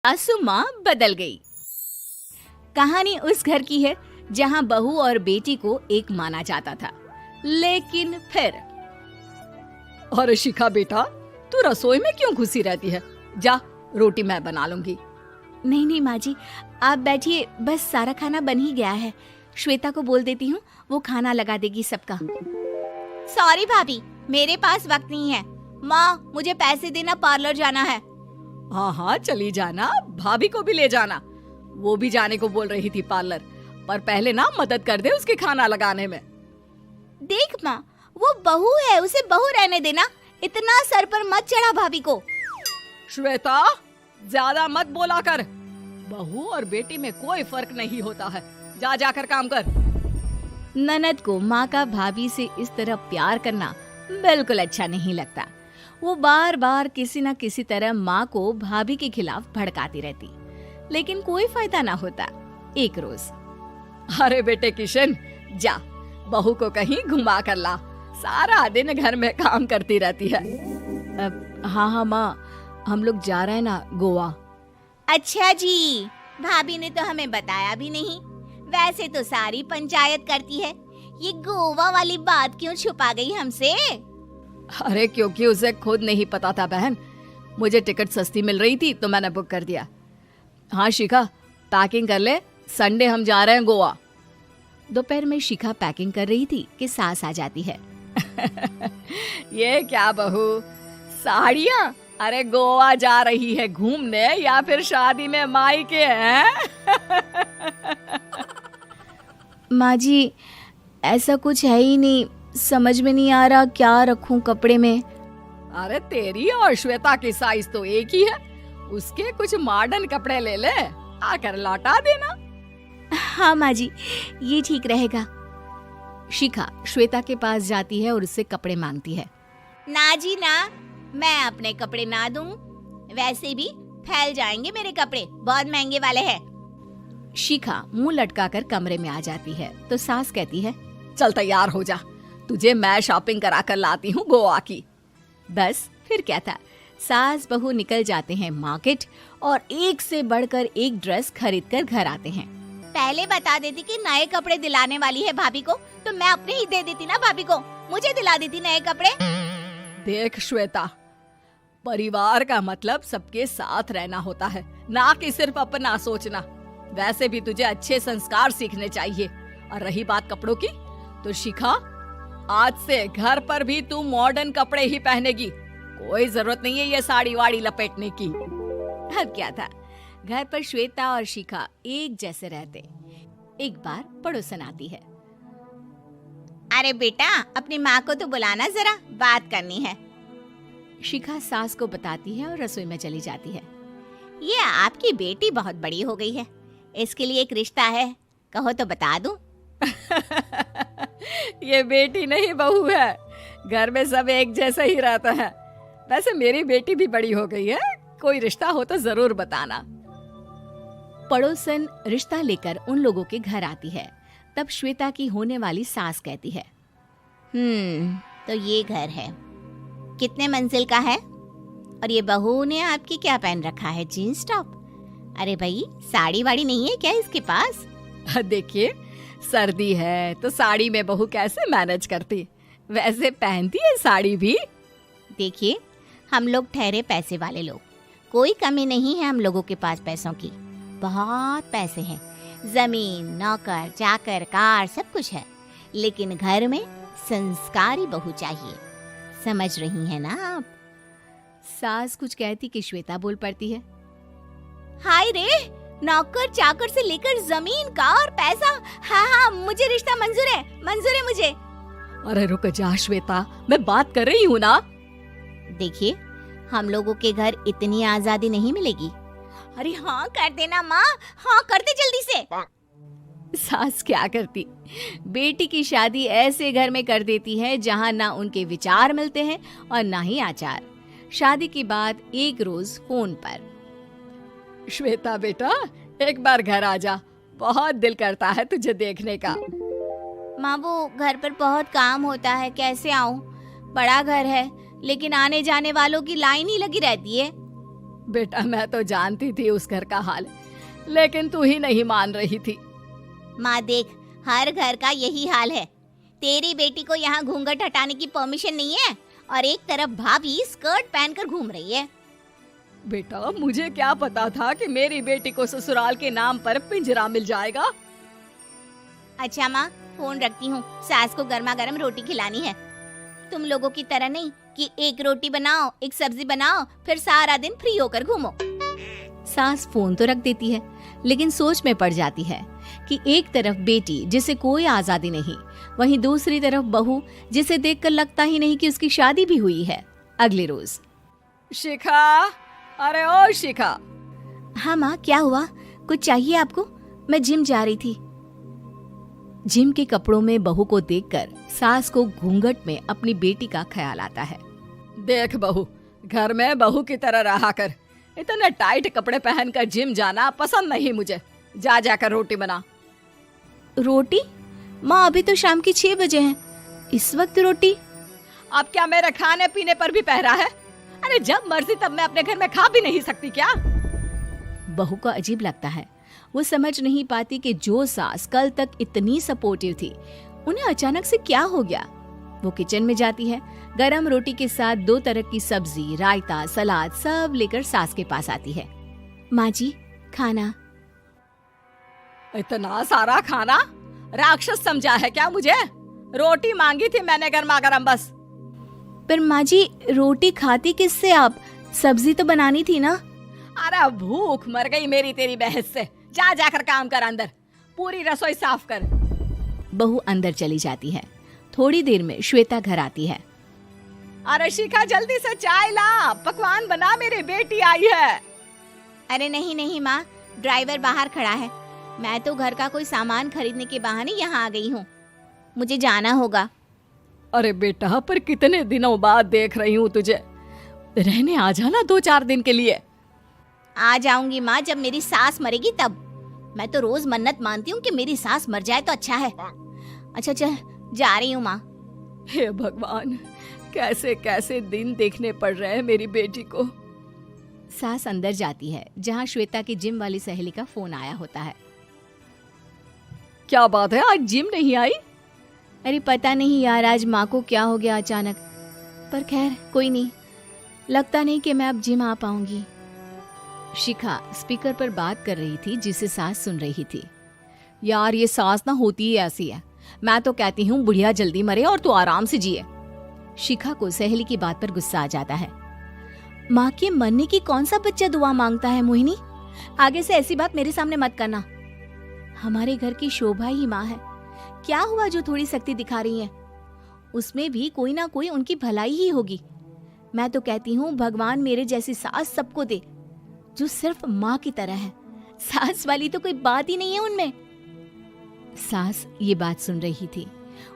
सासू माँ बदल गई। कहानी उस घर की है जहाँ बहू और बेटी को एक माना जाता था, लेकिन फिर अरे शिखा बेटा, तू रसोई में क्यों घुसी रहती है? जा, रोटी मैं बना लूंगी। नहीं नहीं माँ जी, आप बैठिए, बस सारा खाना बन ही गया है। श्वेता को बोल देती हूँ, वो खाना लगा देगी सबका। सॉरी भाभी, मेरे पास वक्त नहीं है। माँ, मुझे पैसे देना, पार्लर जाना है। हाँ हाँ चली जाना, भाभी को भी ले जाना। वो भी जाने को बोल रही थी पार्लर, पर पहले ना मदद कर दे उसके खाना लगाने में। देख माँ, वो बहू है, उसे बहू रहने देना, इतना सर पर मत चढ़ा भाभी को। श्वेता, ज्यादा मत बोला कर। बहू और बेटी में कोई फर्क नहीं होता है। जा जाकर काम कर। ननद को माँ का भाभी से इस तरह प्यार करना बिल्कुल अच्छा नहीं लगता। वो बार बार किसी न किसी तरह माँ को भाभी के खिलाफ भड़काती रहती, लेकिन कोई फायदा ना होता। एक रोज, अरे बेटे किशन, जा बहू को कहीं घुमा कर ला, सारा दिन घर में काम करती रहती है। हाँ माँ, हम लोग जा रहे हैं ना गोवा। अच्छा जी, भाभी ने तो हमें बताया भी नहीं। वैसे तो सारी पंचायत करती है, ये गोवा वाली बात क्यों छुपा गई हमसे? अरे क्योंकि उसे खुद नहीं पता था बहन। मुझे टिकट सस्ती मिल रही थी तो मैंने बुक कर दिया। हाँ शिखा, पैकिंग कर ले, संडे हम जा रहे हैं गोवा। दोपहर में शिखा पैकिंग कर रही थी कि सास आ जाती है। ये क्या बहू, साड़ियाँ? अरे गोवा जा रही है घूमने या फिर शादी में मायके हैं? माँ जी, ऐसा कुछ है ही नहीं, समझ में नहीं आ रहा क्या रखूं कपड़े में। अरे तेरी और श्वेता की साइज तो एक ही है, उसके कुछ मॉडर्न कपड़े ले ले, आकर लौटा देना। हाँ माँ जी, ये ठीक रहेगा। शिखा श्वेता के पास जाती है और उससे कपड़े मांगती है। ना जी ना, मैं अपने कपड़े ना दूं, वैसे भी फैल जाएंगे मेरे कपड़े, बहुत महंगे वाले हैं। शिखा मुंह लटकाकर कमरे में आ जाती है तो सास कहती है, चल तैयार हो जा, तुझे मैं शॉपिंग करा कर लाती हूँ गोवा की। बस फिर क्या था, सास बहू निकल जाते हैं मार्केट और एक से बढ़कर एक ड्रेस खरीद कर घर आते हैं। पहले बता देती कि नए कपड़े दिलाने वाली है भाभी को, तो मैं अपने ही दे देती ना भाभी को, मुझे दिला देती नए कपड़े। देख श्वेता, परिवार का मतलब सबके साथ रहना होता है, ना कि सिर्फ अपना सोचना। वैसे भी तुझे अच्छे संस्कार सीखने चाहिए। और रही बात कपड़ों की, तो शिखा, आज से घर पर भी तू मॉडर्न कपड़े ही पहनेगी। कोई जरूरत नहीं है ये साड़ी वाड़ी लपेटने की। अब क्या था, घर पर श्वेता और शिखा एक जैसे रहते। एक बार पड़ोसन आती है। अरे बेटा, अपनी माँ को तो बुलाना, जरा बात करनी है। शिखा सास को बताती है और रसोई में चली जाती है। ये आपकी बेटी बहुत बड़ी हो गई है, इसके लिए एक रिश्ता है, कहो तो बता दूं। ये बेटी नहीं बहू है, घर में सब एक जैसा ही रहता है। वैसे मेरी बेटी भी बड़ी हो गई है, कोई रिश्ता हो तो जरूर बताना। पड़ोसन रिश्ता लेकर उन लोगों के घर आती है। तब श्वेता की होने वाली सास कहती है, तो ये घर है, कितने मंजिल का है? और ये बहू ने आपकी क्या पहन रखा है, जीन्स टॉप? अरे भाई, साड़ी वाड़ी नहीं है क्या इसके पास? देखिए, सर्दी है तो साड़ी में बहू कैसे मैनेज करती, वैसे पहनती है साड़ी भी। देखिए, हम लोग ठहरे पैसे वाले लोग, कोई कमी नहीं है हम लोगों के पास पैसों की, बहुत पैसे हैं, जमीन, नौकर चाकर, कार, सब कुछ है, लेकिन घर में संस्कारी बहू चाहिए। समझ रही हैं ना आप? सास कुछ कहती कि श्वेता बोल पड़ती है, हाय रे, नौकर चाकर से लेकर जमीन, कार, पैसा, हाँ हाँ, मुझे रिश्ता मंजूर है, मंजूर है मुझे। अरे रुक जा श्वेता, मैं बात कर रही हूँ ना। देखिए, हम लोगों के घर इतनी आजादी नहीं मिलेगी। अरे हाँ कर देना माँ, हाँ कर दे जल्दी से। सास क्या करती, बेटी की शादी ऐसे घर में कर देती है जहाँ ना उनके विचार मिलते हैं और ना ही आचार। शादी के बाद एक रोज फोन पर, श्वेता बेटा, एक बार घर आ जा, बहुत दिल करता है तुझे देखने का। माँ, वो घर पर बहुत काम होता है, कैसे आऊँ? बड़ा घर है, लेकिन आने जाने वालों की लाइन ही लगी रहती है। बेटा मैं तो जानती थी उस घर का हाल, लेकिन तू ही नहीं मान रही थी। माँ देख, हर घर का यही हाल है। तेरी बेटी को यहाँ घूंघट हटाने की परमिशन नहीं है और एक तरफ भाभी स्कर्ट पहनकर घूम रही है। बेटा मुझे क्या पता था कि मेरी बेटी को ससुराल के नाम पर पिंजरा मिल जाएगा। अच्छा माँ, फोन रखती हूँ, सास को गर्मा गर्म रोटी खिलानी है। तुम लोगों की तरह नहीं कि एक रोटी बनाओ, एक सब्जी बनाओ, फिर सारा दिन फ्री होकर घूमो। सास फोन तो रख देती है, लेकिन सोच में पड़ जाती है कि एक तरफ बेटी जिसे कोई आजादी नहीं, वहीं दूसरी तरफ बहू जिसे देखकर लगता ही नहीं कि उसकी शादी भी हुई है। अगले रोज। शिखा, अरे ओ शिखा। हाँ माँ, क्या हुआ? कुछ चाहिए आपको? मैं जिम जा रही थी। जिम के कपड़ों में बहू को देखकर सास को घूंघट में अपनी बेटी का ख्याल आता है। देख बहू, घर में बहू की तरह रहा कर। इतने टाइट कपड़े पहनकर जिम जाना पसंद नहीं मुझे। जा जाकर रोटी बना। रोटी? माँ अभी तो शाम की 6 बजे हैं, इस वक्त रोटी? अब क्या मेरे खाने पीने पर भी पहरा है? अरे जब मर्जी तब मैं अपने घर में खा भी नहीं सकती क्या? बहू को अजीब लगता है। वो समझ नहीं पाती कि जो सास कल तक इतनी सपोर्टिव थी, उन्हें अचानक से क्या हो गया। वो किचन में जाती है, गरम रोटी के साथ 2 तरह की सब्जी, रायता, सलाद सब लेकर सास के पास आती है। माँ जी, खाना। इतना सारा खाना? राक्षस समझा है क्या मुझे? रोटी मांगी थी मैंने गर्मा गर्म बस। पर माँ जी, रोटी खाती किससे आप? सब्जी तो बनानी थी ना। अरे भूख मर गई मेरी तेरी बहस से। जा जाकर काम कर, अंदर पूरी रसोई साफ कर। बहू अंदर चली जाती है। थोड़ी देर में श्वेता घर आती है। अरे शिखा, जल्दी से चाय ला, पकवान बना, मेरी बेटी आई है। अरे नहीं नहीं माँ, ड्राइवर बाहर खड़ा है। मैं तो घर का कोई सामान खरीदने के बहाने यहाँ आ गई हूँ, मुझे जाना होगा। अरे बेटा, पर कितने दिनों बाद देख रही हूँ तुझे, रहने आ जाना 2-4 दिन के लिए। आ जाऊंगी माँ, जब मेरी सास मरेगी तब। मैं तो रोज मन्नत मानती हूँ कि मेरी सास मर जाए तो अच्छा है। अच्छा चल, जा रही हूँ माँ। हे भगवान, कैसे कैसे दिन देखने पड़ रहे हैं मेरी बेटी को। सास अंदर जाती है, जहाँ श्वेता की जिम वाली सहेली का फोन आया होता है। क्या बात है, आज जिम नहीं आई? अरे पता नहीं यार, आज माँ को क्या हो गया अचानक। पर खैर कोई नहीं, लगता नहीं कि मैं अब जिम आ पाऊंगी। शिखा स्पीकर पर बात कर रही थी, जिसे सास सुन रही थी। यार ये सास ना होती ही ऐसी है। मैं तो कहती हूँ बुढ़िया जल्दी मरे और तू आराम से जिए। शिखा को सहेली की बात पर गुस्सा आ जाता है। माँ के मरने की कौन सा बच्चा दुआ मांगता है मोहिनी? आगे से ऐसी बात मेरे सामने मत करना। हमारे घर की शोभा ही माँ है। क्या हुआ जो थोड़ी शक्ति दिखा रही है? उसमें भी कोई ना कोई उनकी भलाई ही होगी। मैं तो कहती हूँ भगवान मेरे जैसी सास सबको दे, जो सिर्फ माँ की तरह है। सास वाली तो कोई बात ही नहीं है उनमें। सास ये बात सुन रही थी।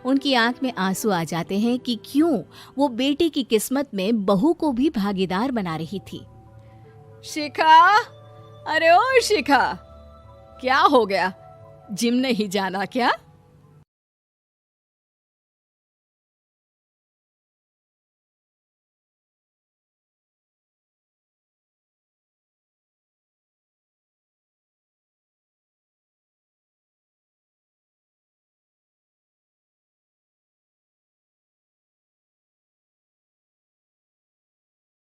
उनकी आंख में आंसू आ जाते हैं कि क्यों वो बेटे की किस्मत में बहू को भी भागीदार बना रही थी। शिखा, अरे ओ शिखा, क्या हो गया? जिम नहीं जाना क्या?